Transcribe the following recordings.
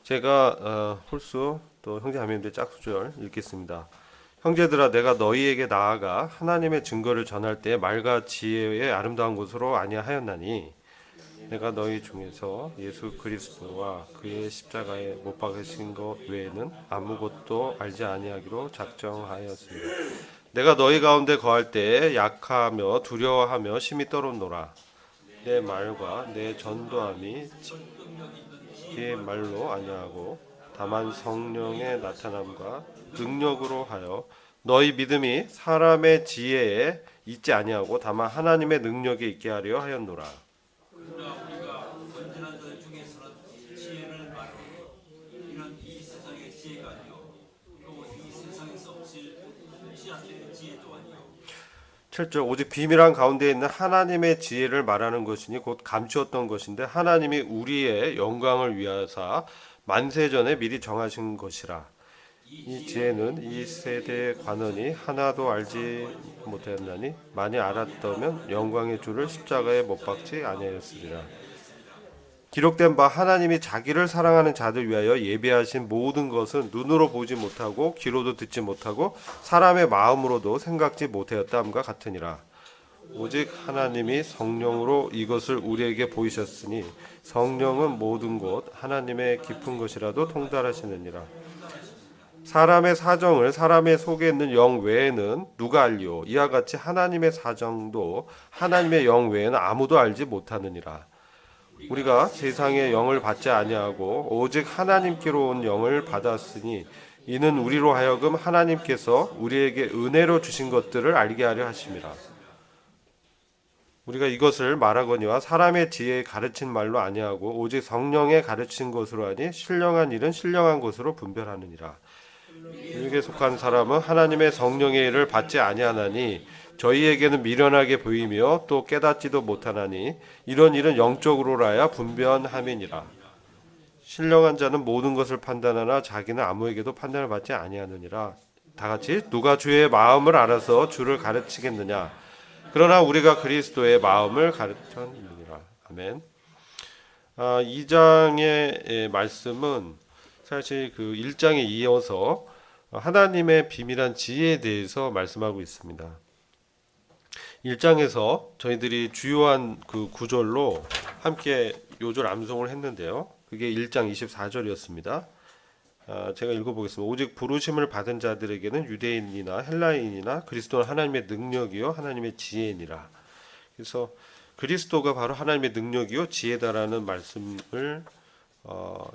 제가 홀수 또 형제자매님들 짝수절 읽겠습니다. 형제들아, 내가 너희에게 나아가 하나님의 증거를 전할 때 말과 지혜의 아름다운 것으로 아니하였나니 내가 너희 중에서 예수 그리스도와 그의 십자가에 못 박으신 것 외에는 아무것도 알지 아니하기로 작정하였습니다. 내가 너희 가운데 거할 때 약하며 두려워하며 심히 떨었노라. 내 말과 내 전도함이 지혜의 말로 아니하고 다만 성령의 나타남과 능력으로 하여 너희 믿음이 사람의 지혜에 있지 아니하고 다만 하나님의 능력에 있게 하려 하였노라. 칠절 오직 비밀한 가운데 있는 하나님의 지혜를 말하는 것이니 곧 감추었던 것인데 하나님이 우리의 영광을 위하사 만세 전에 미리 정하신 것이라. 이 지혜는 이 세대의 관원이 하나도 알지 못하였나니 만일 알았다면 영광의 주를 십자가에 못 박지 아니하였으리라. 기록된 바 하나님이 자기를 사랑하는 자들 위하여 예비하신 모든 것은 눈으로 보지 못하고 귀로도 듣지 못하고 사람의 마음으로도 생각지 못하였다함과 같으니라. 오직 하나님이 성령으로 이것을 우리에게 보이셨으니 성령은 모든 것 하나님의 깊은 것이라도 통달하시느니라. 사람의 사정을 사람의 속에 있는 영 외에는 누가 알리오? 이와 같이 하나님의 사정도 하나님의 영 외에는 아무도 알지 못하느니라. 우리가 세상의 영을 받지 아니하고 오직 하나님께로 온 영을 받았으니 이는 우리로 하여금 하나님께서 우리에게 은혜로 주신 것들을 알게 하려 하심이라. 우리가 이것을 말하거니와 사람의 지혜에 가르친 말로 아니하고 오직 성령의 가르친 것으로 하니 신령한 일은 신령한 것으로 분별하느니라. 유익에 속한 사람은 하나님의 성령의 일을 받지 아니하나니 저희에게는 미련하게 보이며 또 깨닫지도 못하나니 이런 일은 영적으로라야 분별함이니라. 신령한 자는 모든 것을 판단하나 자기는 아무에게도 판단을 받지 아니하느니라. 다 같이 누가 주의 마음을 알아서 주를 가르치겠느냐. 그러나 우리가 그리스도의 마음을 가르쳤느니라. 아멘. 2장의 말씀은 사실 그 1장에 이어서 하나님의 비밀한 지혜에 대해서 말씀하고 있습니다. 1장에서 저희들이 주요한 그 구절로 함께 요절 암송을 했는데요. 그게 1장 24절이었습니다. 제가 읽어보겠습니다. 오직 부르심을 받은 자들에게는 유대인이나 헬라인이나 그리스도는 하나님의 능력이요 하나님의 지혜니라. 그래서 그리스도가 바로 하나님의 능력이요 지혜다라는 말씀을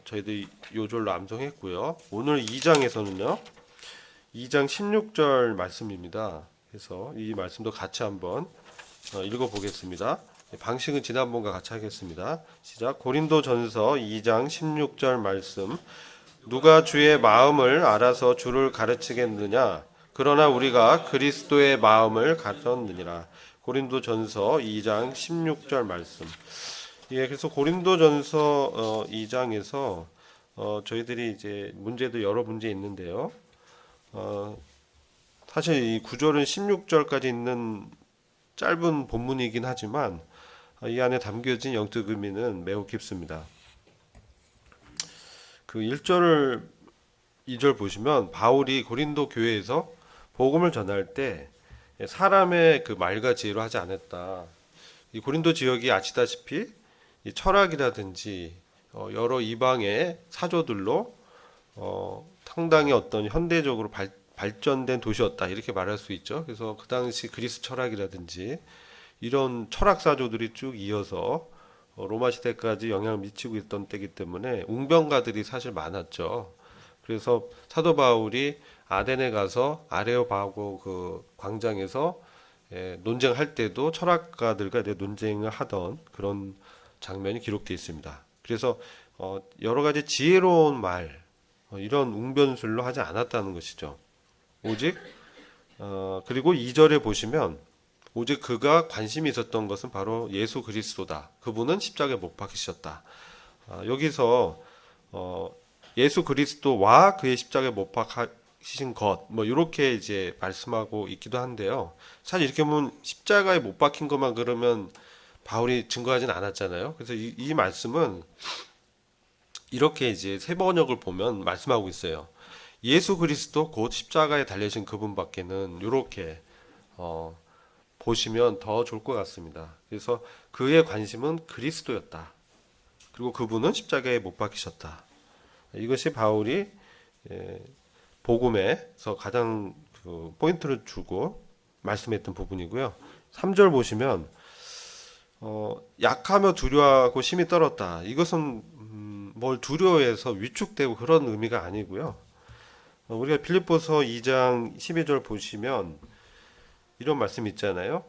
저희들이 요절로 암송했고요. 오늘 2장에서는요. 2장 16절 말씀입니다. 그래서 이 말씀도 같이 한번 읽어보겠습니다. 방식은 지난번과 같이 하겠습니다. 시작. 고린도전서 2장 16절 말씀. 누가 주의 마음을 알아서 주를 가르치겠느냐? 그러나 우리가 그리스도의 마음을 가졌느니라. 고린도전서 2장 16절 말씀. 예, 그래서 고린도전서 2장에서 저희들이 이제 문제도 여러 문제 있는데요. 사실 이 구절은 16절까지 있는 짧은 본문이긴 하지만 이 안에 담겨진 영적 의미는 매우 깊습니다. 그 1절, 2절 보시면 바울이 고린도 교회에서 복음을 전할 때 사람의 그 말과 지혜로 하지 않았다. 이 고린도 지역이 아시다시피 이 철학이라든지 여러 이방의 사조들로 상당히 어떤 현대적으로 발전된 도시였다 이렇게 말할 수 있죠. 그래서 그 당시 그리스 철학이라든지 이런 철학사조들이 쭉 이어서 로마 시대까지 영향을 미치고 있던 때이기 때문에 웅변가들이 사실 많았죠. 그래서 사도 바울이 아덴에 가서 아레오바고 그 광장에서 논쟁할 때도 철학가들과 논쟁을 하던 그런 장면이 기록되어 있습니다. 그래서 여러 가지 지혜로운 말 이런 웅변술로 하지 않았다는 것이죠. 오직 그리고 2절에 보시면 오직 그가 관심이 있었던 것은 바로 예수 그리스도다. 그분은 십자가에 못 박히셨다. 여기서 예수 그리스도와 그의 십자가에 못 박히신 것, 뭐 이렇게 이제 말씀하고 있기도 한데요. 사실 이렇게 보면 십자가에 못 박힌 것만 그러면 바울이 증거하진 않았잖아요. 그래서 이 말씀은 이렇게 이제 세 번역을 보면 말씀하고 있어요. 예수 그리스도 곧 십자가에 달려진 그분밖에는 이렇게 보시면 더 좋을 것 같습니다. 그래서 그의 관심은 그리스도였다. 그리고 그분은 십자가에 못 박히셨다. 이것이 바울이 복음에서 가장 그 포인트를 주고 말씀했던 부분이고요. 3절 보시면 약하며 두려워하고 심히 떨었다. 이것은 뭘 두려워해서 위축되고 그런 의미가 아니고요. 우리가 빌립보서 2장 12절 보시면 이런 말씀 있잖아요.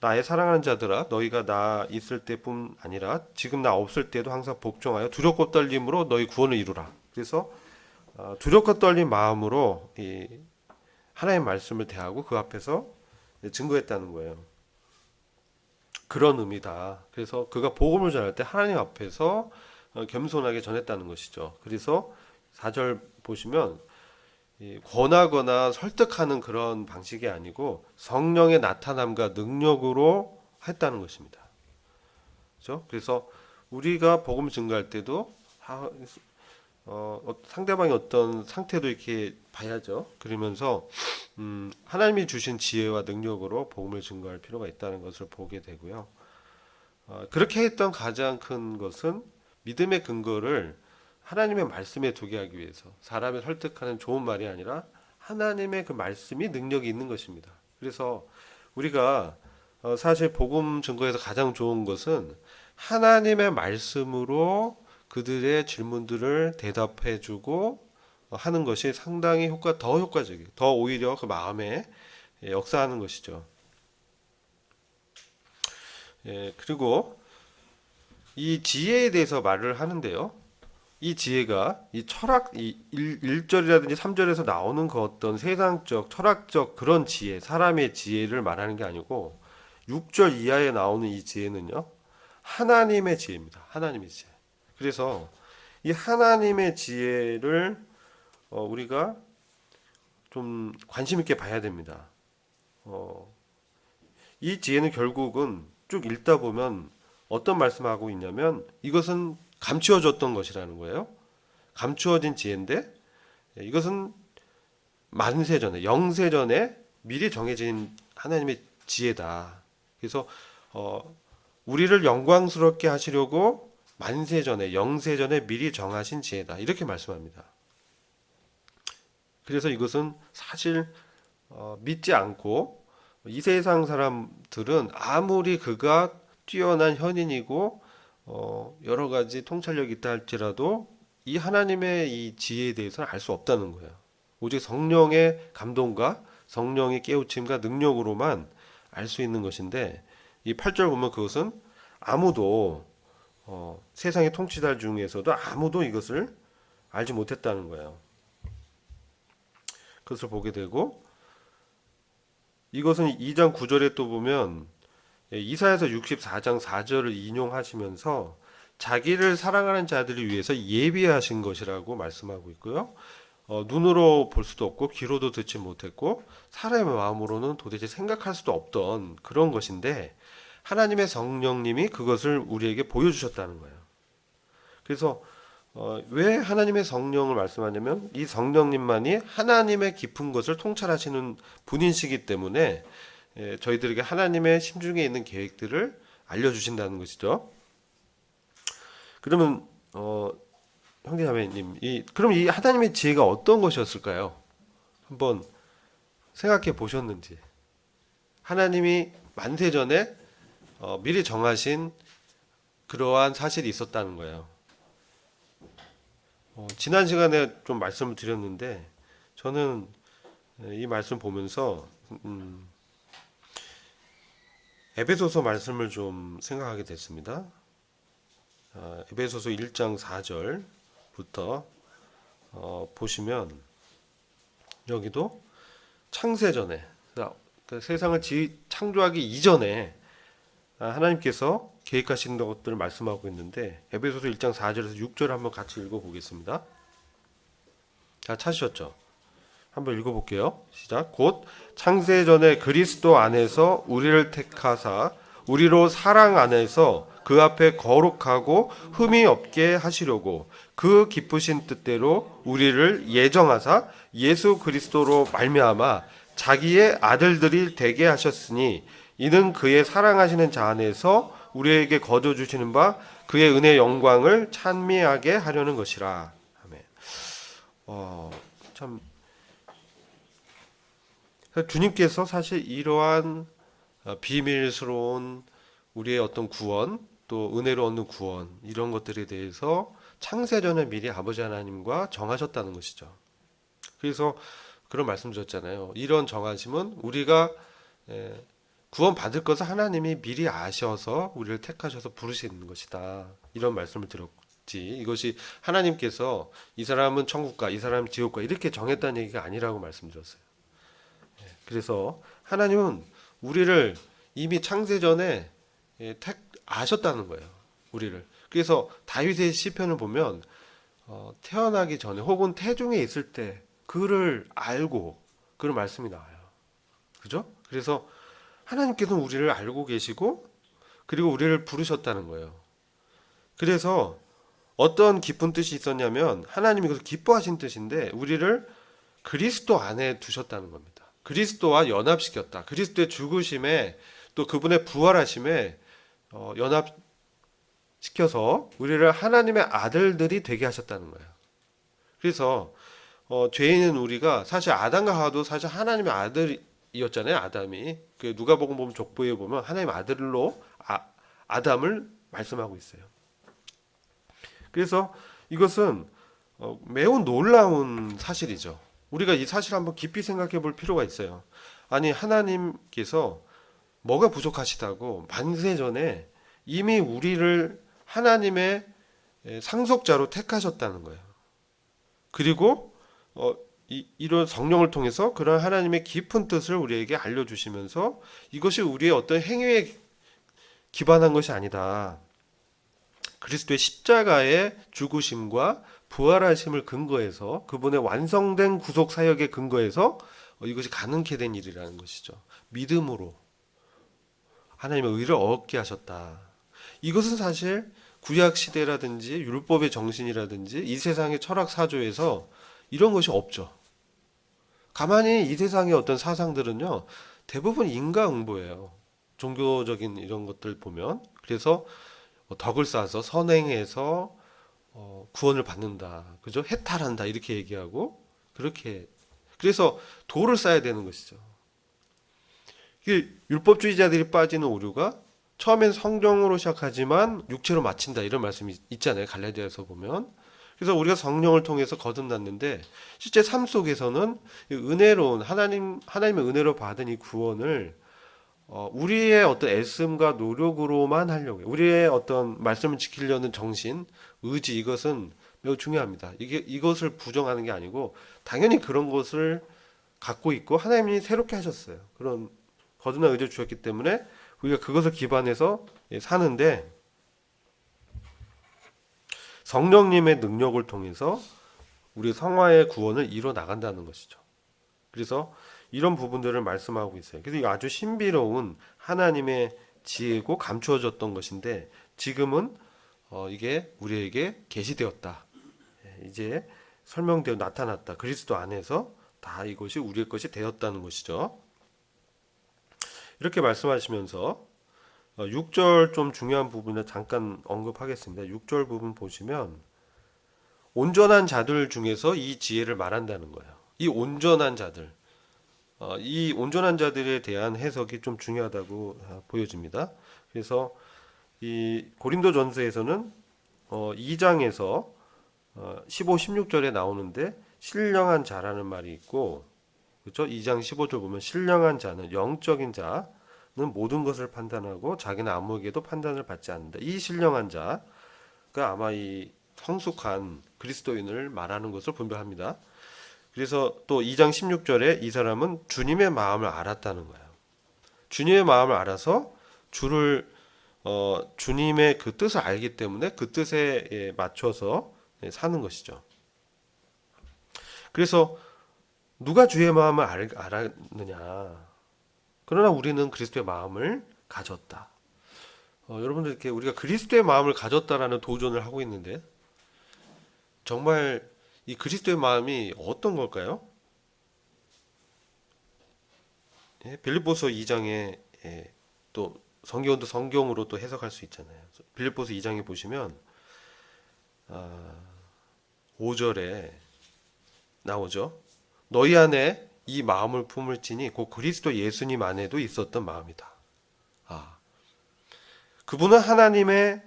나의 사랑하는 자들아 너희가 나 있을 때뿐 아니라 지금 나 없을 때도 항상 복종하여 두렵고 떨림으로 너희 구원을 이루라. 그래서 두렵고 떨린 마음으로 이 하나님의 말씀을 대하고 그 앞에서 증거했다는 거예요. 그런 의미다. 그래서 그가 복음을 전할 때 하나님 앞에서 겸손하게 전했다는 것이죠. 그래서 4절 보시면 권하거나 설득하는 그런 방식이 아니고 성령의 나타남과 능력으로 했다는 것입니다. 그렇죠? 그래서 우리가 복음 증거할 때도 상대방의 어떤 상태도 이렇게 봐야죠. 그러면서 하나님이 주신 지혜와 능력으로 복음을 증거할 필요가 있다는 것을 보게 되고요. 그렇게 했던 가장 큰 것은 믿음의 근거를 하나님의 말씀에 두게 하기 위해서 사람을 설득하는 좋은 말이 아니라 하나님의 그 말씀이 능력이 있는 것입니다. 그래서 우리가 사실 복음 증거에서 가장 좋은 것은 하나님의 말씀으로 그들의 질문들을 대답해주고 하는 것이 상당히 더 효과적이에요. 더 오히려 그 마음에 역사하는 것이죠. 그리고 이 지혜에 대해서 말을 하는데요. 이 지혜가 이 철학, 이 1절이라든지 3절에서 나오는 그 어떤 세상적, 철학적 그런 지혜, 사람의 지혜를 말하는 게 아니고 6절 이하에 나오는 이 지혜는요. 하나님의 지혜입니다. 하나님의 지혜. 그래서 이 하나님의 지혜를 우리가 좀 관심 있게 봐야 됩니다. 이 지혜는 결국은 쭉 읽다 보면 어떤 말씀하고 있냐면 이것은 감추어졌던 것이라는 거예요. 감추어진 지혜인데 이것은 만세 전에, 영세 전에 미리 정해진 하나님의 지혜다. 그래서 우리를 영광스럽게 하시려고 만세 전에, 영세 전에 미리 정하신 지혜다. 이렇게 말씀합니다. 그래서 이것은 사실 믿지 않고 이 세상 사람들은 아무리 그가 뛰어난 현인이고 여러 가지 통찰력이 있다 할지라도 이 하나님의 이 지혜에 대해서는 알 수 없다는 거예요. 오직 성령의 감동과 성령의 깨우침과 능력으로만 알 수 있는 것인데 이 8절 보면 그것은 아무도 세상의 통치자 중에서도 아무도 이것을 알지 못했다는 거예요. 그것을 보게 되고 이것은 2장 9절에 또 보면 이사야서 64장 4절을 인용하시면서 자기를 사랑하는 자들을 위해서 예비하신 것이라고 말씀하고 있고요. 눈으로 볼 수도 없고 귀로도 듣지 못했고 사람의 마음으로는 도대체 생각할 수도 없던 그런 것인데 하나님의 성령님이 그것을 우리에게 보여주셨다는 거예요. 그래서 왜 하나님의 성령을 말씀하냐면 이 성령님만이 하나님의 깊은 것을 통찰하시는 분이시기 때문에 저희들에게 하나님의 심중에 있는 계획들을 알려주신다는 것이죠. 그러면 형제자매님, 그럼 이 하나님의 지혜가 어떤 것이었을까요? 한번 생각해 보셨는지. 하나님이 만세 전에 미리 정하신 그러한 사실이 있었다는 거예요. 지난 시간에 좀 말씀을 드렸는데 저는 이 말씀 보면서 에베소서 말씀을 좀 생각하게 됐습니다. 에베소서 1장 4절부터 보시면 여기도 창세전에 그 세상을 창조하기 이전에 하나님께서 계획하신 것들을 말씀하고 있는데 에베소서 1장 4절에서 6절을 한번 같이 읽어보겠습니다. 다 찾으셨죠? 한번 읽어볼게요. 시작. 곧 창세 전에 그리스도 안에서 우리를 택하사 우리로 사랑 안에서 그 앞에 거룩하고 흠이 없게 하시려고 그 기쁘신 뜻대로 우리를 예정하사 예수 그리스도로 말미암아 자기의 아들들이 되게 하셨으니 이는 그의 사랑하시는 자 안에서 우리에게 거저 주시는 바 그의 은혜의 영광을 찬미하게 하려는 것이라. 아멘. 참 주님께서 사실 이러한 비밀스러운 우리의 어떤 구원, 또 은혜로 얻는 구원, 이런 것들에 대해서 창세전에 미리 아버지 하나님과 정하셨다는 것이죠. 그래서 그런 말씀 드렸잖아요. 이런 정하심은 우리가 구원 받을 것을 하나님이 미리 아셔서 우리를 택하셔서 부르시는 것이다. 이런 말씀을 드렸지. 이것이 하나님께서 이 사람은 천국가, 이 사람은 지옥가 이렇게 정했다는 얘기가 아니라고 말씀드렸어요. 그래서 하나님은 우리를 이미 창세전에 아셨다는 거예요. 우리를. 그래서 다윗의 시편을 보면 태어나기 전에 혹은 태중에 있을 때 그를 알고 그런 말씀이 나와요. 그죠? 그래서 하나님께서는 우리를 알고 계시고 그리고 우리를 부르셨다는 거예요. 그래서 어떤 깊은 뜻이 있었냐면 하나님이 그것을 기뻐하신 뜻인데 우리를 그리스도 안에 두셨다는 겁니다. 그리스도와 연합시켰다. 그리스도의 죽으심에 또 그분의 부활하심에 연합시켜서 우리를 하나님의 아들들이 되게 하셨다는 거예요. 그래서 죄인은 우리가 사실 아담과 하와도 사실 하나님의 아들이었잖아요. 아담이 그 누가복음 보면 족보에 보면 하나님의 아들로 아담을 말씀하고 있어요. 그래서 이것은 매우 놀라운 사실이죠. 우리가 이 사실을 한번 깊이 생각해 볼 필요가 있어요. 아니 하나님께서 뭐가 부족하시다고 만세 전에 이미 우리를 하나님의 상속자로 택하셨다는 거예요. 그리고 이런 성령을 통해서 그런 하나님의 깊은 뜻을 우리에게 알려주시면서 이것이 우리의 어떤 행위에 기반한 것이 아니다. 그리스도의 십자가의 죽으심과 부활하심을 근거해서 그분의 완성된 구속 사역에 근거해서 이것이 가능케 된 일이라는 것이죠. 믿음으로 하나님의 의를 얻게 하셨다. 이것은 사실 구약 시대라든지 율법의 정신이라든지 이 세상의 철학 사조에서 이런 것이 없죠. 가만히 이 세상의 어떤 사상들은요 대부분 인과응보예요. 종교적인 이런 것들 보면 그래서 덕을 쌓아서 선행해서 구원을 받는다, 그죠? 해탈한다 이렇게 얘기하고 그렇게 그래서 도를 쌓아야 되는 것이죠. 이게 율법주의자들이 빠지는 오류가 처음엔 성령으로 시작하지만 육체로 마친다 이런 말씀이 있잖아요. 갈라디아서 보면. 그래서 우리가 성령을 통해서 거듭났는데 실제 삶 속에서는 은혜로운 하나님의 은혜로 받은 이 구원을 우리의 어떤 애씀과 노력으로만 하려고 해요. 우리의 어떤 말씀을 지키려는 정신, 의지 이것은 매우 중요합니다. 이것을 부정하는 게 아니고 당연히 그런 것을 갖고 있고 하나님이 새롭게 하셨어요. 그런 거듭난 의지를 주셨기 때문에 우리가 그것을 기반해서 사는데 성령님의 능력을 통해서 우리 성화의 구원을 이뤄 나간다는 것이죠. 그래서 이런 부분들을 말씀하고 있어요. 그래서 이거 아주 신비로운 하나님의 지혜고 감추어졌던 것인데 지금은 이게 우리에게 계시되었다. 이제 설명되어 나타났다. 그리스도 안에서 다 이것이 우리의 것이 되었다는 것이죠. 이렇게 말씀하시면서 6절 좀 중요한 부분을 잠깐 언급하겠습니다. 6절 부분 보시면 온전한 자들 중에서 이 지혜를 말한다는 거예요. 이 온전한 자들, 이 온전한 자들에 대한 해석이 좀 중요하다고 보여집니다. 그래서 이 고린도전서에서는 2장에서 15, 16절에 나오는데 신령한 자라는 말이 있고, 그렇죠? 2장 15절 보면 신령한 자는 영적인 자는 모든 것을 판단하고 자기는 아무에게도 판단을 받지 않는다. 이 신령한 자가 아마 이 성숙한 그리스도인을 말하는 것을 분별합니다. 그래서 또 2장 16절에 이 사람은 주님의 마음을 알았다는 거예요. 주님의 마음을 알아서 주님의 그 뜻을 알기 때문에 그 뜻에 맞춰서 사는 것이죠. 그래서 누가 주의 마음을 알았느냐? 그러나 우리는 그리스도의 마음을 가졌다. 여러분들 이렇게 우리가 그리스도의 마음을 가졌다라는 도전을 하고 있는데 정말 이 그리스도의 마음이 어떤 걸까요? 예, 빌립보서 2장에 또 성경도 성경으로 또 해석할 수 있잖아요. 빌립보서 2장에 보시면 5절에 나오죠. 너희 안에 이 마음을 품을지니 곧 그리스도 예수님 안에도 있었던 마음이다. 그분은 하나님의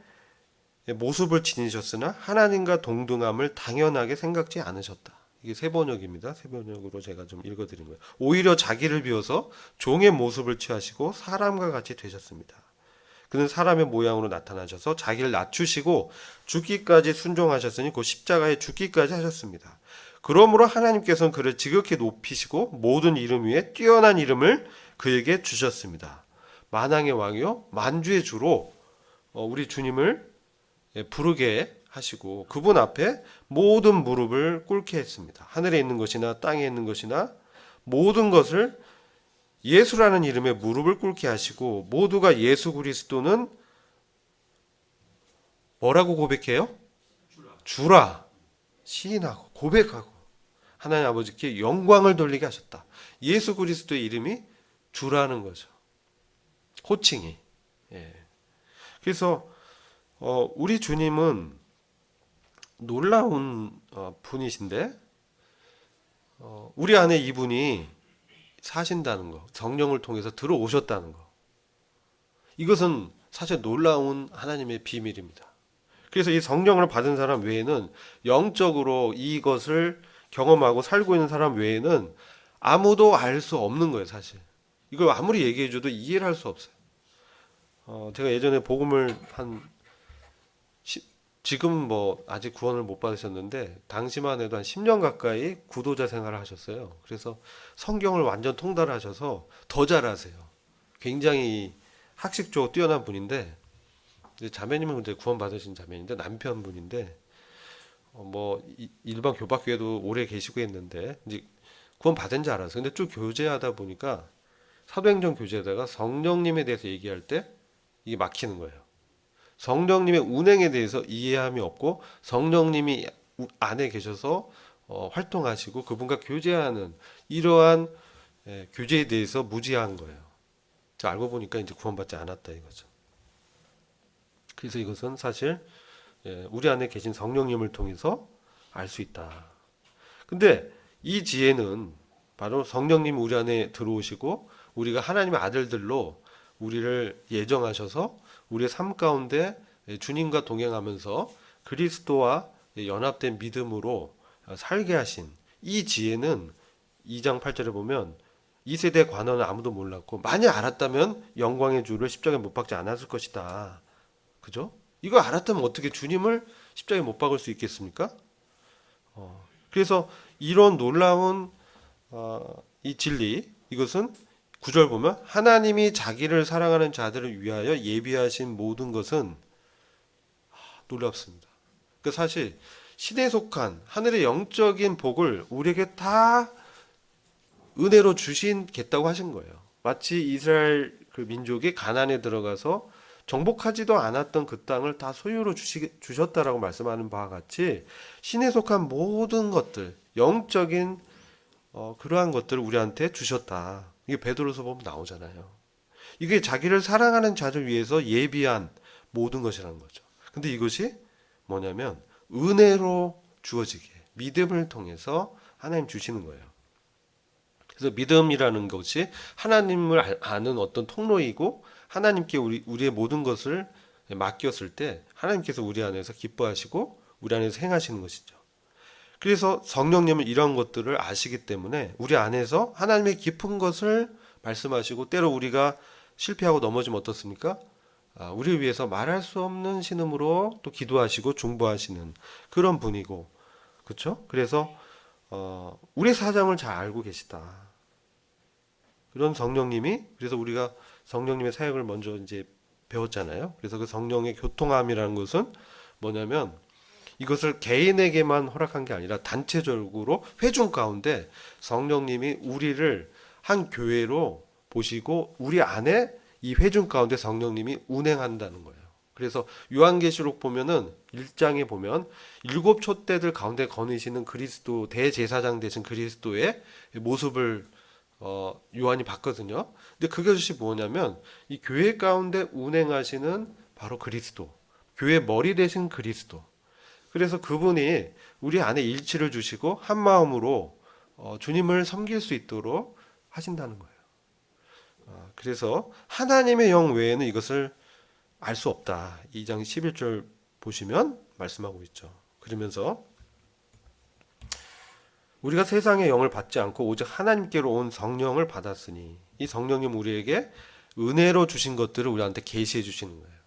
모습을 지니셨으나 하나님과 동등함을 당연하게 생각지 않으셨다. 이게 세 번역입니다. 세 번역으로 제가 좀 읽어드린 거예요. 오히려 자기를 비워서 종의 모습을 취하시고 사람과 같이 되셨습니다. 그는 사람의 모양으로 나타나셔서 자기를 낮추시고 죽기까지 순종하셨으니 곧 십자가에 죽기까지 하셨습니다. 그러므로 하나님께서는 그를 지극히 높이시고 모든 이름 위에 뛰어난 이름을 그에게 주셨습니다. 만왕의 왕이요 만주의 주로 우리 주님을 부르게 하시고 그분 앞에 모든 무릎을 꿇게 했습니다. 하늘에 있는 것이나 땅에 있는 것이나 모든 것을 예수라는 이름에 무릎을 꿇게 하시고 모두가 예수 그리스도는 뭐라고 고백해요? 주라 시인하고 고백하고 하나님 아버지께 영광을 돌리게 하셨다. 예수 그리스도의 이름이 주라는 거죠. 호칭이. 그래서 우리 주님은 놀라운 분이신데 우리 안에 이분이 사신다는 거, 성령을 통해서 들어오셨다는 거. 이것은 사실 놀라운 하나님의 비밀입니다. 그래서 이 성령을 받은 사람 외에는 영적으로 이것을 경험하고 살고 있는 사람 외에는 아무도 알 수 없는 거예요, 사실. 이걸 아무리 얘기해줘도 이해를 할 수 없어요. 제가 예전에 복음을 지금 뭐 아직 구원을 못 받으셨는데 당시만 해도 한 10년 가까이 구도자 생활을 하셨어요. 그래서 성경을 완전 통달하셔서 더 잘하세요. 굉장히 학식적으로 뛰어난 분인데 자매님은 이제 구원 받으신 자매인데 남편분인데 뭐 일반 교박교회도 오래 계시고 했는데 이제 구원 받은 줄 알았어요. 근데 쭉 교제하다 보니까 사도행전 교제하다가 성령님에 대해서 얘기할 때 이게 막히는 거예요. 성령님의 운행에 대해서 이해함이 없고 성령님이 안에 계셔서 활동하시고 그분과 교제하는 이러한 교제에 대해서 무지한 거예요. 알고 보니까 이제 구원받지 않았다 이거죠. 그래서 이것은 사실 우리 안에 계신 성령님을 통해서 알 수 있다. 근데 이 지혜는 바로 성령님이 우리 안에 들어오시고 우리가 하나님의 아들들로 우리를 예정하셔서 우리의 삶 가운데 주님과 동행하면서 그리스도와 연합된 믿음으로 살게 하신 이 지혜는 2장 8절에 보면 이 세대 관원은 아무도 몰랐고 만약 알았다면 영광의 주를 십자가에 못 박지 않았을 것이다. 그죠? 이거 알았다면 어떻게 주님을 십자가에 못 박을 수 있겠습니까? 그래서 이런 놀라운 이 진리 이것은 9절 보면 하나님이 자기를 사랑하는 자들을 위하여 예비하신 모든 것은 놀랍습니다. 그 사실 신에 속한 하늘의 영적인 복을 우리에게 다 은혜로 주시겠다고 하신 거예요. 마치 이스라엘 그 민족이 가나안에 들어가서 정복하지도 않았던 그 땅을 다 소유로 주셨다라고 말씀하는 바와 같이 신에 속한 모든 것들, 영적인 그러한 것들을 우리한테 주셨다. 이게 베드로서 보면 나오잖아요. 이게 자기를 사랑하는 자를 위해서 예비한 모든 것이라는 거죠. 근데 이것이 뭐냐면 은혜로 주어지게 믿음을 통해서 하나님 주시는 거예요. 그래서 믿음이라는 것이 하나님을 아는 어떤 통로이고 하나님께 우리의 모든 것을 맡겼을 때 하나님께서 우리 안에서 기뻐하시고 우리 안에서 행하시는 것이죠. 그래서 성령님은 이런 것들을 아시기 때문에 우리 안에서 하나님의 깊은 것을 말씀하시고 때로 우리가 실패하고 넘어지면 어떻습니까? 우리를 위해서 말할 수 없는 신음으로 또 기도하시고 중보하시는 그런 분이고 그렇죠? 그래서 우리 사정을 잘 알고 계시다. 그런 성령님이 그래서 우리가 성령님의 사역을 먼저 이제 배웠잖아요. 그래서 그 성령의 교통함이라는 것은 뭐냐면 이것을 개인에게만 허락한 게 아니라 단체적으로 회중 가운데 성령님이 우리를 한 교회로 보시고 우리 안에 이 회중 가운데 성령님이 운행한다는 거예요. 그래서 요한계시록 보면은 1장에 보면 일곱 촛대들 가운데 거느시는 그리스도 대제사장 되신 그리스도의 모습을 요한이 봤거든요. 근데 그것이 뭐냐면 이 교회 가운데 운행하시는 바로 그리스도, 교회 머리 되신 그리스도. 그래서 그분이 우리 안에 일치를 주시고 한 마음으로 주님을 섬길 수 있도록 하신다는 거예요. 그래서 하나님의 영 외에는 이것을 알 수 없다. 2장 11절 보시면 말씀하고 있죠. 그러면서 우리가 세상의 영을 받지 않고 오직 하나님께로 온 성령을 받았으니 이 성령님 우리에게 은혜로 주신 것들을 우리한테 계시해 주시는 거예요.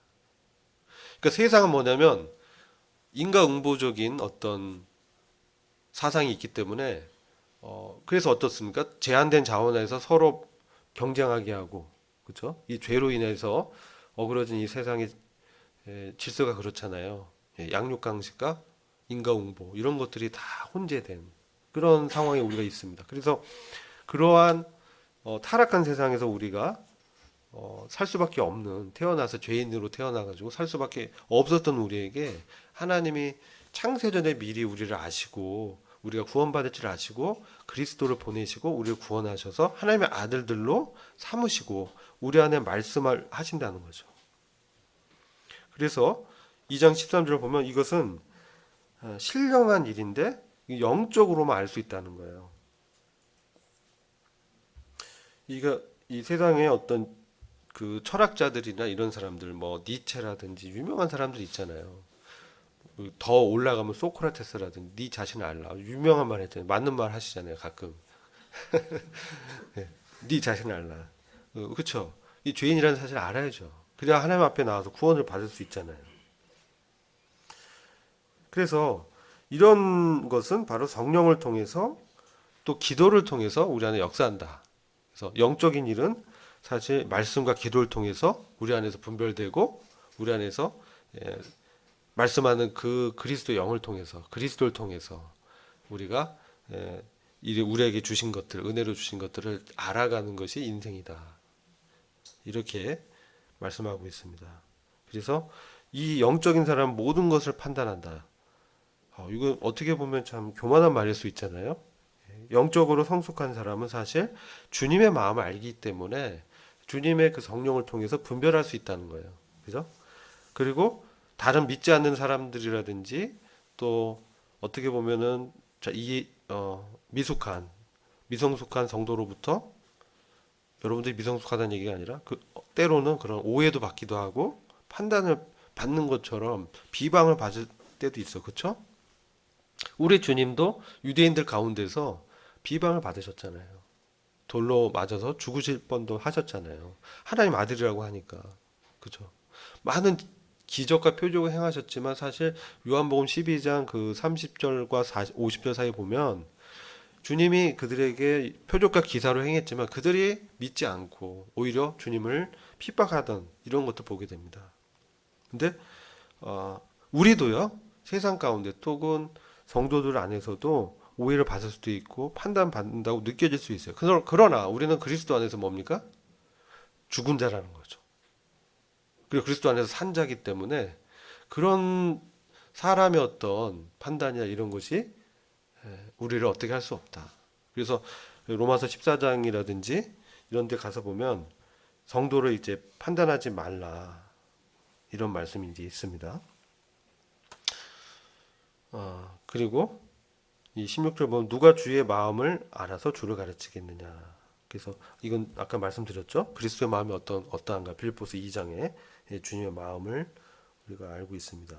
그러니까 세상은 뭐냐면 인과응보적인 어떤 사상이 있기 때문에 그래서 어떻습니까? 제한된 자원에서 서로 경쟁하게 하고 그렇죠? 이 죄로 인해서 어그러진 이 세상의 질서가 그렇잖아요. 양육강식과 인과응보 이런 것들이 다 혼재된 그런 상황에 우리가 있습니다. 그래서 그러한 타락한 세상에서 우리가 살 수밖에 없는 태어나서 죄인으로 태어나가지고 살 수밖에 없었던 우리에게 하나님이 창세전에 미리 우리를 아시고 우리가 구원받을 줄 아시고 그리스도를 보내시고 우리를 구원하셔서 하나님의 아들들로 삼으시고 우리 안에 말씀을 하신다는 거죠. 그래서 2장 13절을 보면 이것은 신령한 일인데 영적으로만 알 수 있다는 거예요. 이 세상에 어떤 그 철학자들이나 이런 사람들 뭐 니체라든지 유명한 사람들 있잖아요. 더 올라가면 소크라테스라든지 네 자신을 알라 유명한 말 했잖아요. 맞는 말 하시잖아요. 가끔 네 자신을 알라. 그렇죠. 이 죄인이라는 사실을 알아야죠. 그래야 하나님 앞에 나와서 구원을 받을 수 있잖아요. 그래서 이런 것은 바로 성령을 통해서 또 기도를 통해서 우리 안에 역사한다. 그래서 영적인 일은 사실 말씀과 기도를 통해서 우리 안에서 분별되고 우리 안에서 말씀하는 그 그리스도 영을 통해서 그리스도를 통해서 우리가 우리에게 주신 것들 은혜로 주신 것들을 알아가는 것이 인생이다. 이렇게 말씀하고 있습니다. 그래서 이 영적인 사람은 모든 것을 판단한다. 이거 어떻게 보면 참 교만한 말일 수 있잖아요. 영적으로 성숙한 사람은 사실 주님의 마음을 알기 때문에 주님의 그 성령을 통해서 분별할 수 있다는 거예요. 그죠? 그리고 다른 믿지 않는 사람들이라든지 또 어떻게 보면은 미성숙한 성도로부터 여러분들이 미성숙하다는 얘기가 아니라 때로는 그런 오해도 받기도 하고 판단을 받는 것처럼 비방을 받을 때도 있어. 그렇죠? 우리 주님도 유대인들 가운데서 비방을 받으셨잖아요. 돌로 맞아서 죽으실 뻔도 하셨잖아요. 하나님 아들이라고 하니까. 그죠? 많은 기적과 표적을 행하셨지만 사실 요한복음 12장 그 30절과 50절 사이 보면 주님이 그들에게 표적과 기사로 행했지만 그들이 믿지 않고 오히려 주님을 핍박하던 이런 것도 보게 됩니다. 근데 우리도요. 세상 가운데 혹은 성도들 안에서도 오해를 받을 수도 있고 판단받는다고 느껴질 수 있어요. 그러나 우리는 그리스도 안에서 뭡니까? 죽은 자라는 거죠. 그리고 그리스도 안에서 산 자기 때문에 그런 사람의 어떤 판단이나 이런 것이 우리를 어떻게 할 수 없다. 그래서 로마서 14장이라든지 이런 데 가서 보면 성도를 이제 판단하지 말라. 이런 말씀이 이제 있습니다. 그리고 이 16절 보면 누가 주의 마음을 알아서 주를 가르치겠느냐. 그래서 이건 아까 말씀드렸죠. 그리스도의 마음이 어떠한가. 빌립보서 2장에 주님의 마음을 우리가 알고 있습니다.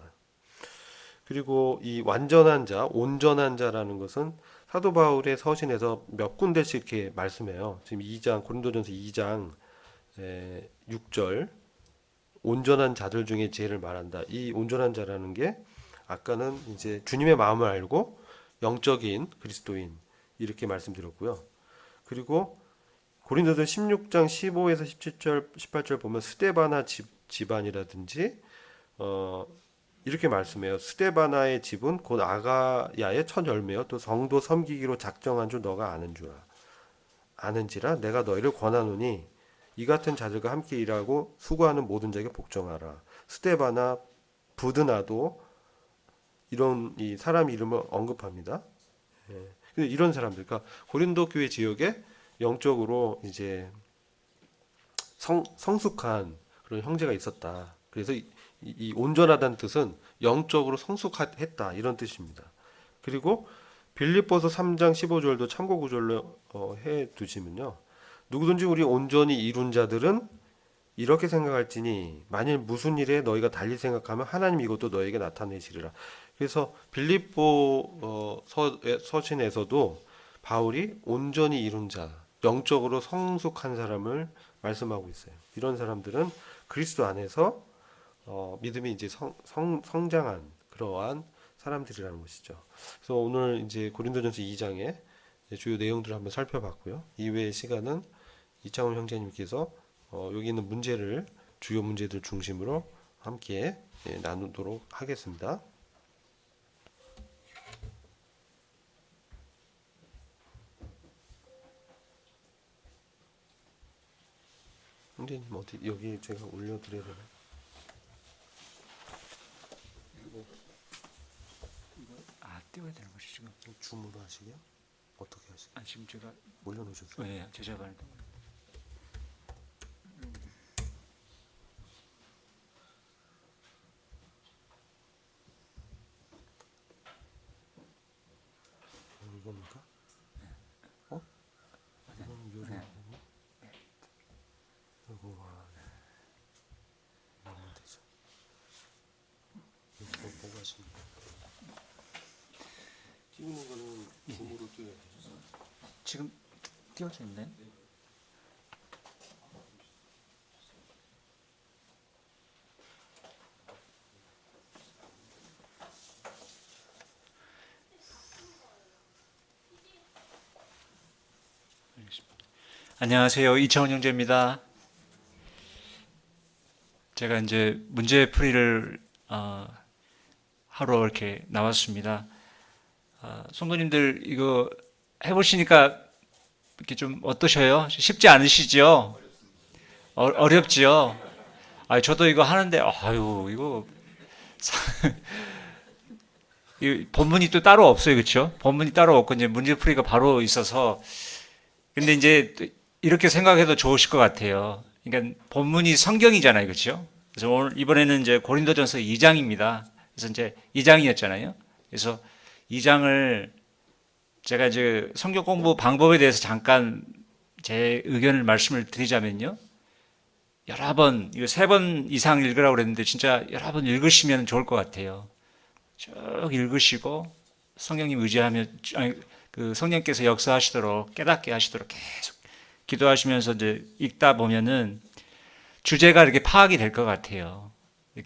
그리고 이 완전한 자, 온전한 자라는 것은 사도 바울의 서신에서 몇 군데씩 이렇게 말씀해요. 지금 2장 고린도전서 2장 6절 온전한 자들 중에 제일 말한다. 이 온전한 자라는 게 아까는 이제 주님의 마음을 알고 영적인 그리스도인 이렇게 말씀드렸고요. 그리고 고린도전 16장 15에서 17절, 18절 보면 스데바나 집안이라든지 이렇게 말씀해요. 스데바나의 집은 곧 아가야의 첫 열매요. 또 성도 섬기기로 작정한 줄 너가 아는지라 내가 너희를 권하노니 이 같은 자들과 함께 일하고 수고하는 모든 자에게 복종하라. 스데바나 부드나도 이런 이 사람 이름을 언급합니다. 근데 이런 사람들, 그러니까 고린도 교회 지역에 영적으로 이제 성숙한 그런 형제가 있었다. 그래서 이 온전하다는 뜻은 영적으로 성숙했다 이런 뜻입니다. 그리고 빌립보서 3장 15절도 참고 구절로 해 두시면요. 누구든지 우리 온전히 이룬 자들은 이렇게 생각할지니 만일 무슨 일에 너희가 달리 생각하면 하나님 이것도 너에게 나타내시리라. 그래서 빌립보 서신에서도 바울이 온전히 이룬 자, 영적으로 성숙한 사람을 말씀하고 있어요. 이런 사람들은 그리스도 안에서 믿음이 이제 성장한 그러한 사람들이라는 것이죠. 그래서 오늘 이제 고린도전서 2장의 주요 내용들을 한번 살펴봤고요. 이외의 시간은 이창훈 형제님께서 여기 있는 문제를 주요 문제들 중심으로 함께 나누도록 하겠습니다. 형제님 어디 여기 제가 올려드려야 되나? 띄워야 되는 것이 지금. 줌으로 하시게요? 어떻게 하시게요? 지금 제가 올려놓으셨어요? 네, 제작을 이겁니까? 이건 요즘 이거 하면 되죠. 이거 보고 하시면 띄우는 거는 줌으로 띄워야 되죠. 지금 띄워져 있나요? 알겠습니다. 안녕하세요, 이창훈 형제입니다. 제가 이제 문제 풀이를 하러 이렇게 나왔습니다. 성도님들 이거 해보시니까 이렇게 좀 어떠셔요? 쉽지 않으시죠? 어렵지요? 저도 이거 하는데 이거 이 본문이 또 따로 없어요, 그렇죠? 본문이 따로 없고 이제 문제 풀이가 바로 있어서. 근데 이제 이렇게 생각해도 좋으실 것 같아요. 그러니까 본문이 성경이잖아요, 그렇죠? 그래서 오늘 이번에는 이제 고린도전서 2장입니다. 그래서 이제 2장이었잖아요. 그래서 2장을 제가 이제 성경 공부 방법에 대해서 잠깐 제 의견을 말씀을 드리자면요. 여러 번, 이거 3번 이상 읽으라고 그랬는데 진짜 여러 번 읽으시면 좋을 것 같아요. 쭉 읽으시고 성령님 의지하며 그 성령께서 역사하시도록 깨닫게 하시도록 계속 기도하시면서 이제 읽다 보면은 주제가 이렇게 파악이 될 것 같아요.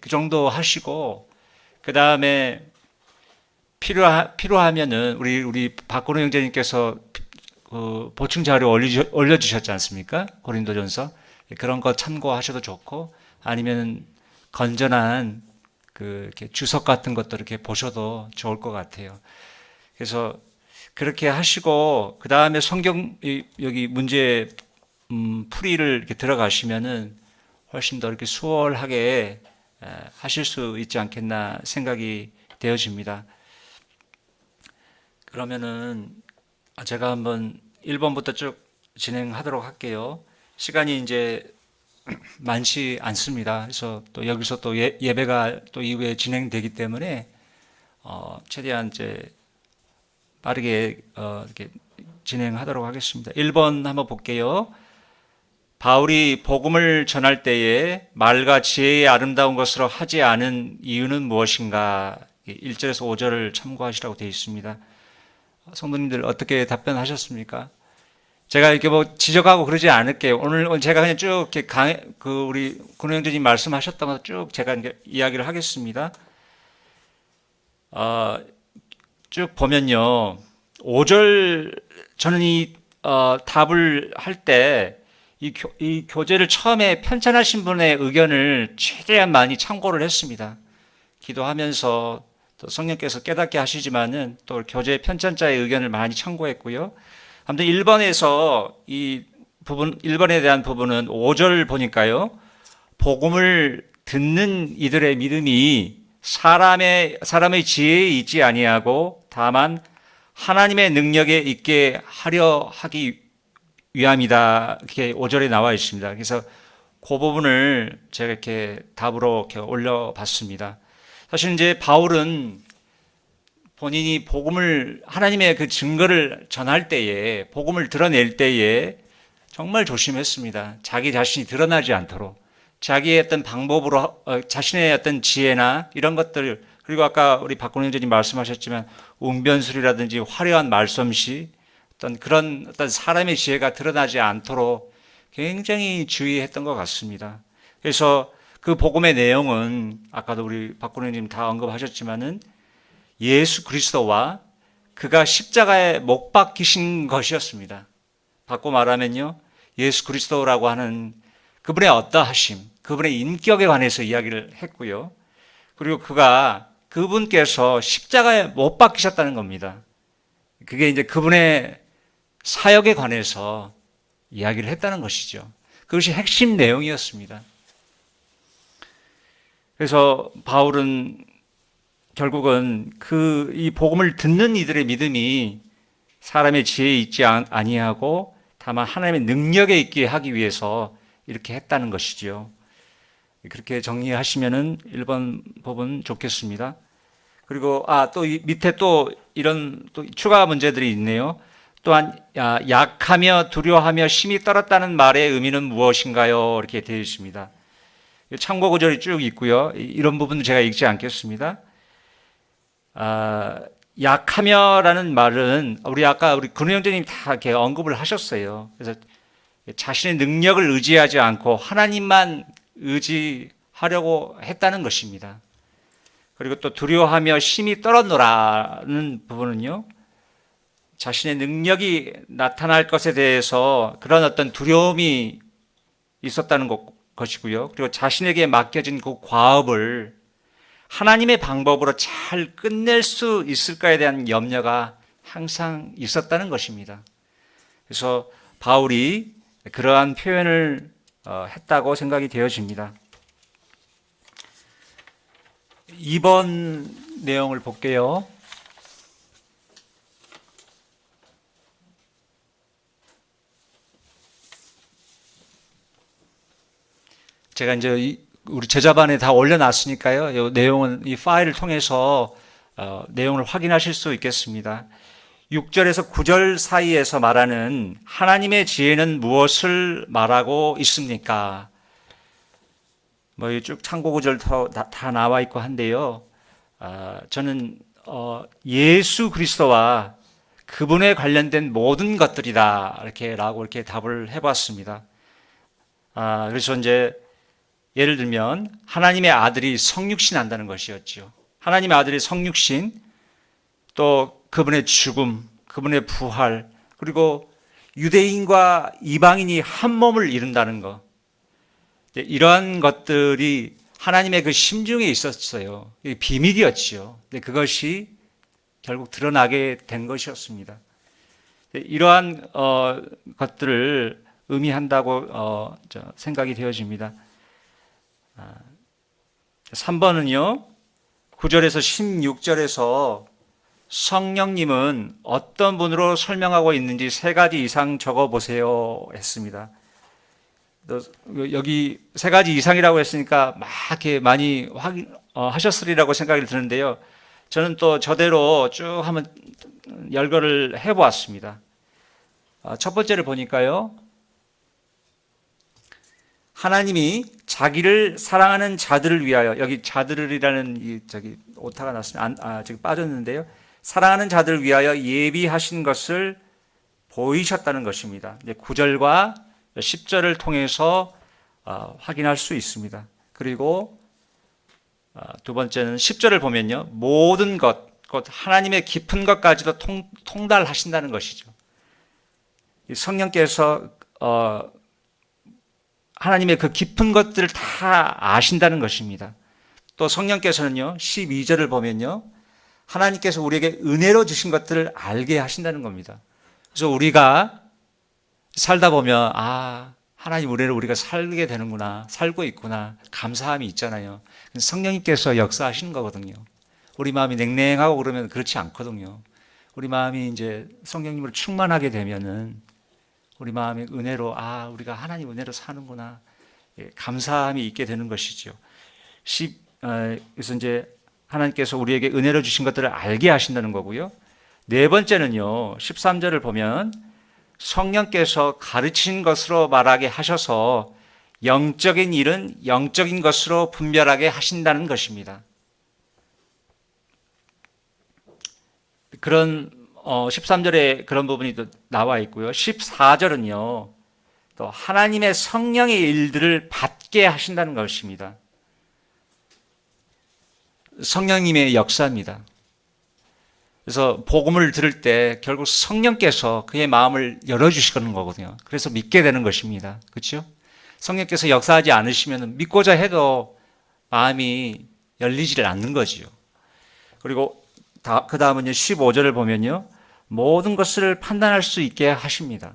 그 정도 하시고 그 다음에 필요하면은 우리 박근호 형제님께서 그 보충 자료 올려주셨지 않습니까? 고린도전서 그런 거 참고하셔도 좋고 아니면 건전한 그 이렇게 주석 같은 것도 이렇게 보셔도 좋을 것 같아요. 그래서 그렇게 하시고 그 다음에 성경 여기 문제 풀이를 이렇게 들어가시면은 훨씬 더 이렇게 수월하게 하실 수 있지 않겠나 생각이 되어집니다. 그러면은 제가 한번 1번부터 쭉 진행하도록 할게요. 시간이 이제 많지 않습니다. 그래서 또 여기서 또 예배가 또 이후에 진행되기 때문에 최대한 이제 빠르게 이렇게 진행하도록 하겠습니다. 1번 한번 볼게요. 바울이 복음을 전할 때에 말과 지혜의 아름다운 것으로 하지 않은 이유는 무엇인가? 1절에서 5절을 참고하시라고 되어 있습니다. 성도님들 어떻게 답변하셨습니까? 제가 이렇게 뭐 지적하고 그러지 않을게요. 오늘 제가 그냥 쭉 이렇게 우리 군호 형제님 말씀하셨던 거 쭉 제가 이제 이야기를 하겠습니다. 쭉 보면요. 5절 저는 이 답을 할 때 이 교재를 처음에 편찬하신 분의 의견을 최대한 많이 참고를 했습니다. 기도하면서 또 성령께서 깨닫게 하시지만은 또 교재 편찬자의 의견을 많이 참고했고요. 아무튼 1번에서 이 부분, 1번에 대한 부분은 5절 보니까요. 복음을 듣는 이들의 믿음이 사람의 지혜에 있지 아니하고 다만 하나님의 능력에 있게 하려 하기 위함이다. 이렇게 5절에 나와 있습니다. 그래서 그 부분을 제가 이렇게 답으로 이렇게 올려봤습니다. 사실 이제 바울은 본인이 복음을, 하나님의 그 증거를 전할 때에, 복음을 드러낼 때에 정말 조심했습니다. 자기 자신이 드러나지 않도록. 자기의 어떤 방법으로, 자신의 어떤 지혜나 이런 것들, 그리고 아까 우리 박근혜 형제님 말씀하셨지만, 웅변술이라든지 화려한 말솜씨, 그런 어떤 사람의 지혜가 드러나지 않도록 굉장히 주의했던 것 같습니다. 그래서 그 복음의 내용은, 아까도 우리 박근혜 형님 다 언급하셨지만은, 예수 그리스도와 그가 십자가에 못 박히신 것이었습니다. 바꿔 말하면요, 예수 그리스도라고 하는 그분의 어떠하심, 그분의 인격에 관해서 이야기를 했고요. 그리고 그분께서 십자가에 못 박히셨다는 겁니다. 그게 이제 그분의 사역에 관해서 이야기를 했다는 것이죠. 그것이 핵심 내용이었습니다. 그래서 바울은 결국은 이 복음을 듣는 이들의 믿음이 사람의 지혜에 있지 아니하고 다만 하나님의 능력에 있게 하기 위해서 이렇게 했다는 것이지요. 그렇게 정리하시면은 1번 법은 좋겠습니다. 그리고 또 밑에 또 이런 또 추가 문제들이 있네요. 또한 약하며 두려워하며 심히 떨었다는 말의 의미는 무엇인가요? 이렇게 되어 있습니다. 참고 구절이 쭉 있고요. 이런 부분은 제가 읽지 않겠습니다. 약하며라는 말은 아까 우리 근우 형제님 다 이렇게 언급을 하셨어요. 그래서 자신의 능력을 의지하지 않고 하나님만 의지하려고 했다는 것입니다. 그리고 또 두려워하며 심히 떨었노라는 부분은요, 자신의 능력이 나타날 것에 대해서 그런 어떤 두려움이 있었다는 것이고요. 그리고 자신에게 맡겨진 그 과업을 하나님의 방법으로 잘 끝낼 수 있을까에 대한 염려가 항상 있었다는 것입니다. 그래서 바울이 그러한 표현을 했다고 생각이 되어집니다. 2번 내용을 볼게요. 제가 이제 우리 제자반에 다 올려놨으니까요. 이 내용은 이 파일을 통해서 내용을 확인하실 수 있겠습니다. 6절에서 9절 사이에서 말하는 하나님의 지혜는 무엇을 말하고 있습니까? 쭉 참고 구절 다 나와 있고 한데요. 저는 예수 그리스도와 그분에 관련된 모든 것들이다 이렇게 답을 해봤습니다. 그래서 이제 예를 들면 하나님의 아들이 성육신 한다는 것이었죠. 하나님의 아들이 성육신, 또 그분의 죽음, 그분의 부활, 그리고 유대인과 이방인이 한 몸을 이룬다는 것. 이러한 것들이 하나님의 그 심중에 있었어요. 비밀이었죠. 그것이 결국 드러나게 된 것이었습니다. 이러한 것들을 의미한다고 생각이 되어집니다. 3번은요, 9절에서 16절에서 성령님은 어떤 분으로 설명하고 있는지 3가지 이상 적어보세요 했습니다. 여기 3가지 이상이라고 했으니까 막 이렇게 많이 하셨으리라고 생각이 드는데요. 저는 또 저대로 쭉 한번 열거를 해보았습니다. 첫 번째를 보니까요, 하나님이 자기를 사랑하는 자들을 위하여, 여기 자들이라는 오타가 났습니다. 저기 빠졌는데요. 사랑하는 자들을 위하여 예비하신 것을 보이셨다는 것입니다. 9절과 10절을 통해서 확인할 수 있습니다. 그리고 두 번째는 10절을 보면요, 모든 것, 곧 하나님의 깊은 것까지도 통달하신다는 것이죠. 성령께서 하나님의 그 깊은 것들을 다 아신다는 것입니다. 또 성령께서는요, 12절을 보면요, 하나님께서 우리에게 은혜로 주신 것들을 알게 하신다는 겁니다. 그래서 우리가 살다 보면 하나님 은혜로 우리가 살게 되는구나, 살고 있구나, 감사함이 있잖아요. 성령님께서 역사하시는 거거든요. 우리 마음이 냉랭하고 그러면 그렇지 않거든요. 우리 마음이 이제 성령님으로 충만하게 되면은 우리 마음의 은혜로 우리가 하나님 은혜로 사는구나, 감사함이 있게 되는 것이죠. 그래서 이제 하나님께서 우리에게 은혜로 주신 것들을 알게 하신다는 거고요. 네 번째는요, 13절을 보면 성령께서 가르친 것으로 말하게 하셔서 영적인 일은 영적인 것으로 분별하게 하신다는 것입니다. 그런 13절에 그런 부분이 또 나와 있고요. 14절은요. 또 하나님의 성령의 일들을 받게 하신다는 것입니다. 성령님의 역사입니다. 그래서 복음을 들을 때 결국 성령께서 그의 마음을 열어주시는 거거든요. 그래서 믿게 되는 것입니다. 그렇죠? 성령께서 역사하지 않으시면 믿고자 해도 마음이 열리지를 않는 거지요. 그리고 그 다음은요, 15절을 보면요, 모든 것을 판단할 수 있게 하십니다.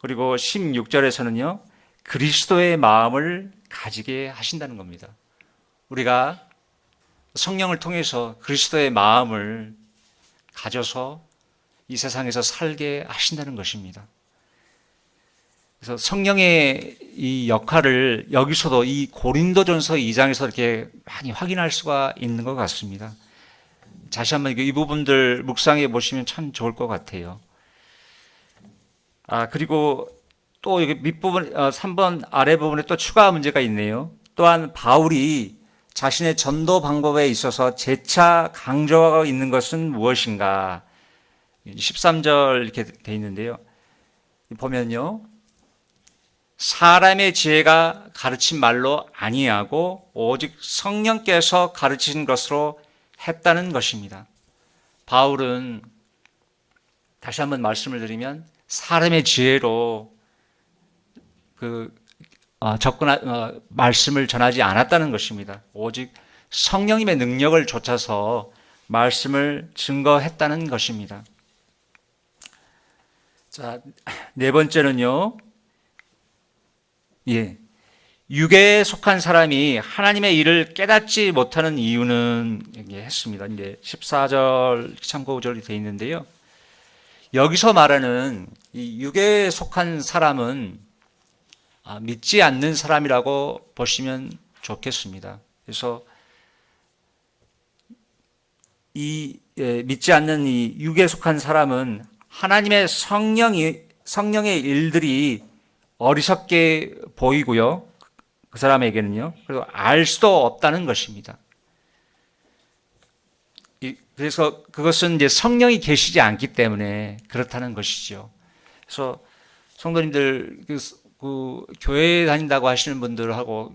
그리고 16절에서는요, 그리스도의 마음을 가지게 하신다는 겁니다. 우리가 성령을 통해서 그리스도의 마음을 가져서 이 세상에서 살게 하신다는 것입니다. 그래서 성령의 이 역할을 여기서도 이 고린도전서 2장에서 이렇게 많이 확인할 수가 있는 것 같습니다. 다시 한번 이 부분들 묵상해 보시면 참 좋을 것 같아요. 그리고 또 여기 밑부분 3번 아래 부분에 또 추가 문제가 있네요. 또한 바울이 자신의 전도 방법에 있어서 재차 강조하고 있는 것은 무엇인가? 13절 이렇게 돼 있는데요. 보면요, 사람의 지혜가 가르친 말로 아니하고 오직 성령께서 가르치신 것으로 했다는 것입니다. 바울은 다시 한번 말씀을 드리면 사람의 지혜로 말씀을 전하지 않았다는 것입니다. 오직 성령님의 능력을 좇아서 말씀을 증거했다는 것입니다. 자, 네 번째는요, 육에 속한 사람이 하나님의 일을 깨닫지 못하는 이유는 했습니다. 이제 14절 참고 구절이 되어 있는데요. 여기서 말하는 이 육에 속한 사람은 믿지 않는 사람이라고 보시면 좋겠습니다. 그래서 믿지 않는 이 육에 속한 사람은 하나님의 성령의 일들이 어리석게 보이고요. 그 사람에게는요. 그리고 알 수도 없다는 것입니다. 그래서 그것은 이제 성령이 계시지 않기 때문에 그렇다는 것이죠. 그래서 성도님들 그 교회에 다닌다고 하시는 분들하고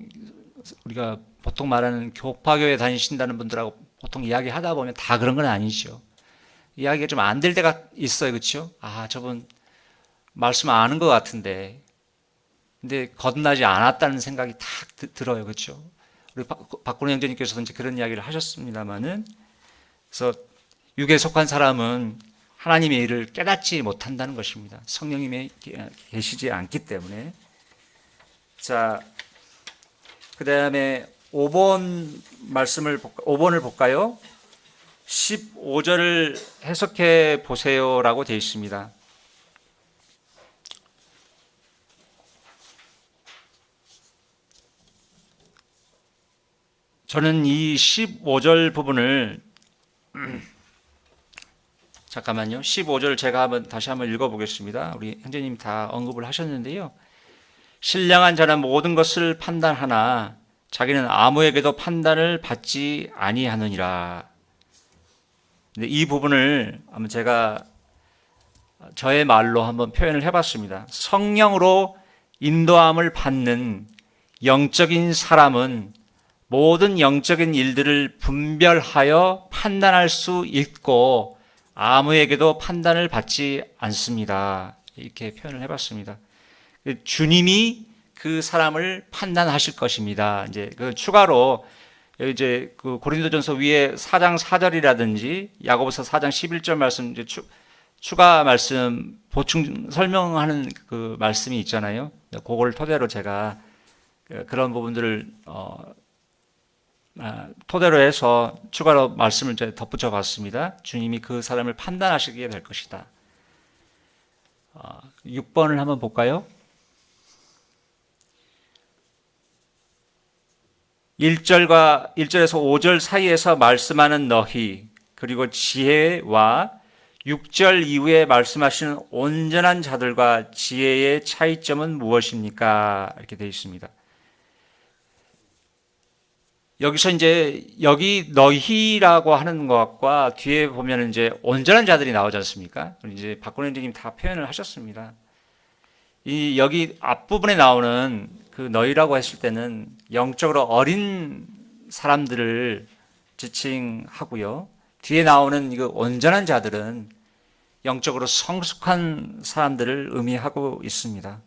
우리가 보통 말하는 교파교회 다니신다는 분들하고 보통 이야기하다 보면 다 그런 건 아니죠. 이야기가 좀 안 될 때가 있어요. 그렇죠? 저분 말씀 아는 것 같은데 근데 거듭나지 않았다는 생각이 탁 들어요. 그렇죠? 우리 박근혜 형제님께서도 이제 그런 이야기를 하셨습니다만은 그래서 육에 속한 사람은 하나님의 일을 깨닫지 못한다는 것입니다. 성령님이 계시지 않기 때문에. 자, 그 다음에 5번을 볼까요? 15절을 해석해 보세요라고 되어 있습니다. 저는 이 15절 부분을 잠깐만요. 15절 제가 다시 한번 읽어보겠습니다. 우리 형제님 다 언급을 하셨는데요. 신령한 자는 모든 것을 판단하나 자기는 아무에게도 판단을 받지 아니하느니라. 근데 이 부분을 한번 제가 저의 말로 한번 표현을 해봤습니다. 성령으로 인도함을 받는 영적인 사람은 모든 영적인 일들을 분별하여 판단할 수 있고 아무에게도 판단을 받지 않습니다. 이렇게 표현을 해봤습니다. 주님이 그 사람을 판단하실 것입니다. 이제 그 추가로 이제 그 고린도전서 위에 4장 4절이라든지 야고보서 4장 11절 말씀 이제 추가 말씀 보충 설명하는 그 말씀이 있잖아요. 그걸 토대로 제가 그런 부분들을 토대로 해서 추가로 말씀을 이제 덧붙여 봤습니다. 주님이 그 사람을 판단하시게 될 것이다. 6번을 한번 볼까요? 1절에서 5절 사이에서 말씀하는 너희, 그리고 지혜와 6절 이후에 말씀하시는 온전한 자들과 지혜의 차이점은 무엇입니까? 이렇게 되어 있습니다. 여기서 이제 여기 너희라고 하는 것과 뒤에 보면 이제 온전한 자들이 나오지 않습니까? 이제 박근혜 선생님 다 표현을 하셨습니다. 이 여기 앞부분에 나오는 그 너희라고 했을 때는 영적으로 어린 사람들을 지칭하고요. 뒤에 나오는 그 온전한 자들은 영적으로 성숙한 사람들을 의미하고 있습니다.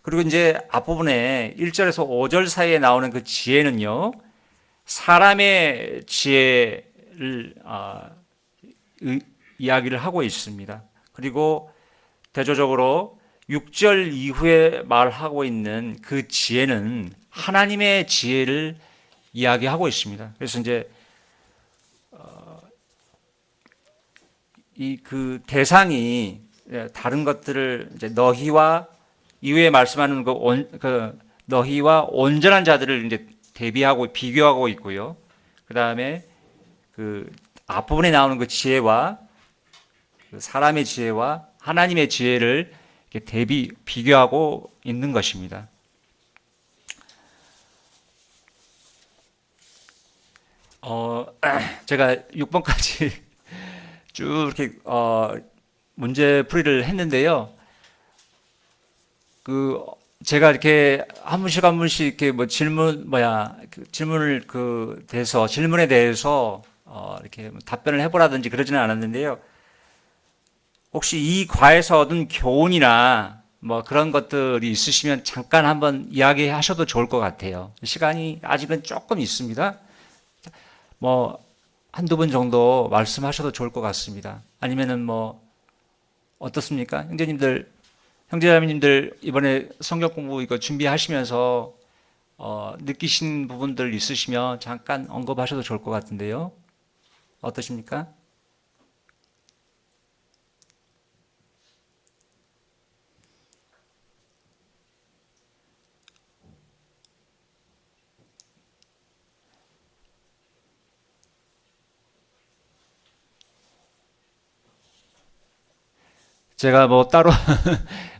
그리고 이제 앞부분에 1절에서 5절 사이에 나오는 그 지혜는요, 사람의 지혜를 이야기를 하고 있습니다. 그리고 대조적으로 6절 이후에 말하고 있는 그 지혜는 하나님의 지혜를 이야기하고 있습니다. 그래서 이제 이 그 대상이 다른 것들을 이제 너희와 이후에 말씀하는 그 너희와 온전한 자들을 이제 대비하고 비교하고 있고요. 그 다음에 그 앞부분에 나오는 그 지혜와 그 사람의 지혜와 하나님의 지혜를 이렇게 비교하고 있는 것입니다. 제가 6번까지 쭉 이렇게 문제 풀이를 했는데요. 그 제가 이렇게 한 분씩 이렇게 뭐 질문을 질문에 대해서 이렇게 답변을 해보라든지 그러지는 않았는데요. 혹시 이 과에서 얻은 교훈이나 뭐 그런 것들이 있으시면 잠깐 한번 이야기하셔도 좋을 것 같아요. 시간이 아직은 조금 있습니다. 뭐 한두 분 정도 말씀하셔도 좋을 것 같습니다. 아니면은 뭐 어떻습니까? 형제자매님들 이번에 성경 공부 이거 준비하시면서 느끼신 부분들 있으시면 잠깐 언급하셔도 좋을 것 같은데요. 어떠십니까? 제가 뭐 따로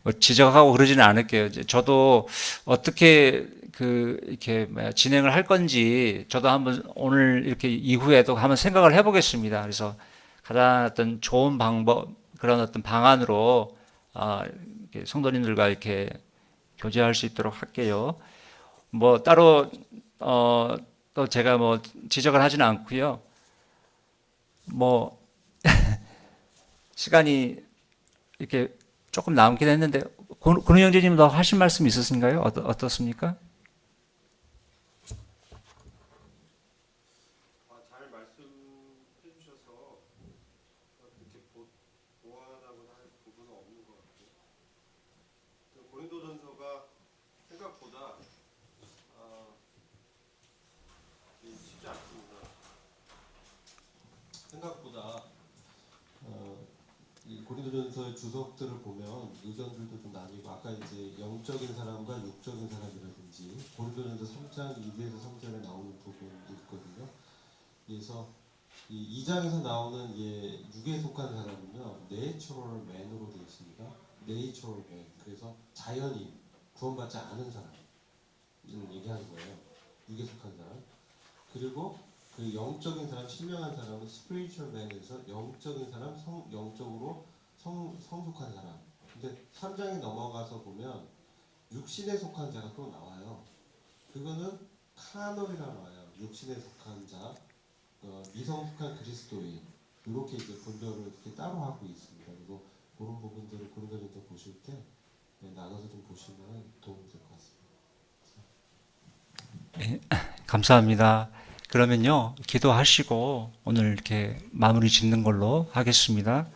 뭐 지적하고 그러지는 않을게요. 저도 어떻게 이렇게 진행을 할 건지 저도 한번 오늘 이렇게 이후에도 한번 생각을 해보겠습니다. 그래서 가장 어떤 좋은 방법, 그런 어떤 방안으로 이렇게 성도님들과 이렇게 교제할 수 있도록 할게요. 뭐 따로 또 제가 뭐 지적을 하지는 않고요. 뭐 시간이 이렇게 조금 남긴 했는데 권우 형제님 더 하신 말씀 있으신가요? 어떻습니까? 잘 말씀해 주셔서 이렇게 보완하거나 할 부분은 없는 것 같아요. 고린도전서가 생각보다 쉽지 않습니다. 생각보다 이 고린도전서의 주석들을 보면 의견들도 좀 나뉘고, 아까 이제 영적인 사람과 육적인 사람이라든지 고린도전서 3장 2에서 3절에 나오는 부분도 있거든요. 그래서 이 2장에서 나오는 육에 속한 사람은요, 내추럴 맨으로 되어 있습니다. 내추럴 맨. 그래서 자연인, 구원받지 않은 사람을 얘기하는 거예요. 육에 속한 사람. 그리고 그 영적인 사람, 신령한 사람은 spiritual man에서 영적인 사람, 영적으로 성숙한 사람. 근데 3장에 넘어가서 보면 육신에 속한 자가 또 나와요. 그거는 카널이라 나와요. 육신에 속한 자, 미성숙한 그리스도인. 이렇게 이제 분별을 이렇게 따로 하고 있습니다. 그리고 그런 부분들을 고린도전서 보실 때 나눠서 좀 보시면 도움이 될 것 같습니다. 네, 감사합니다. 그러면요, 기도하시고 오늘 이렇게 마무리 짓는 걸로 하겠습니다.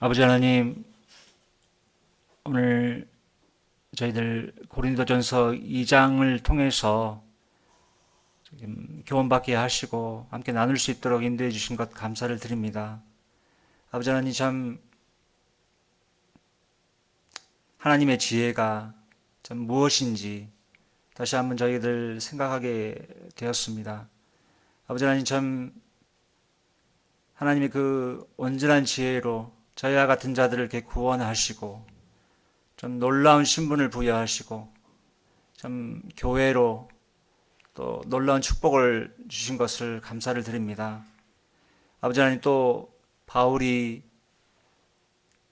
아버지 하나님, 오늘 저희들 고린도전서 2장을 통해서 교훈받게 하시고 함께 나눌 수 있도록 인도해 주신 것 감사를 드립니다. 아버지 하나님, 참 하나님의 지혜가 참 무엇인지 다시 한번 저희들 생각하게 되었습니다. 아버지 하나님, 참 하나님의 그 온전한 지혜로 저희와 같은 자들을 이렇게 구원하시고 좀 놀라운 신분을 부여하시고 참 교회로 또 놀라운 축복을 주신 것을 감사를 드립니다. 아버지 하나님, 또 바울이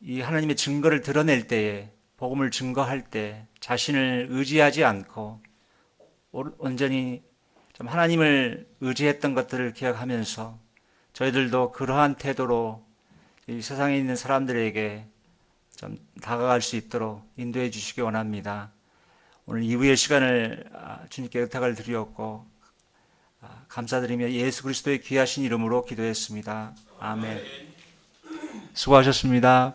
이 하나님의 증거를 드러낼 때에, 복음을 증거할 때 자신을 의지하지 않고 온전히 좀 하나님을 의지했던 것들을 기억하면서 저희들도 그러한 태도로 이 세상에 있는 사람들에게 좀 다가갈 수 있도록 인도해 주시기 원합니다. 오늘 이후의 시간을 주님께 의탁을 드리었고 감사드리며 예수 그리스도의 귀하신 이름으로 기도했습니다. 아멘. 수고하셨습니다.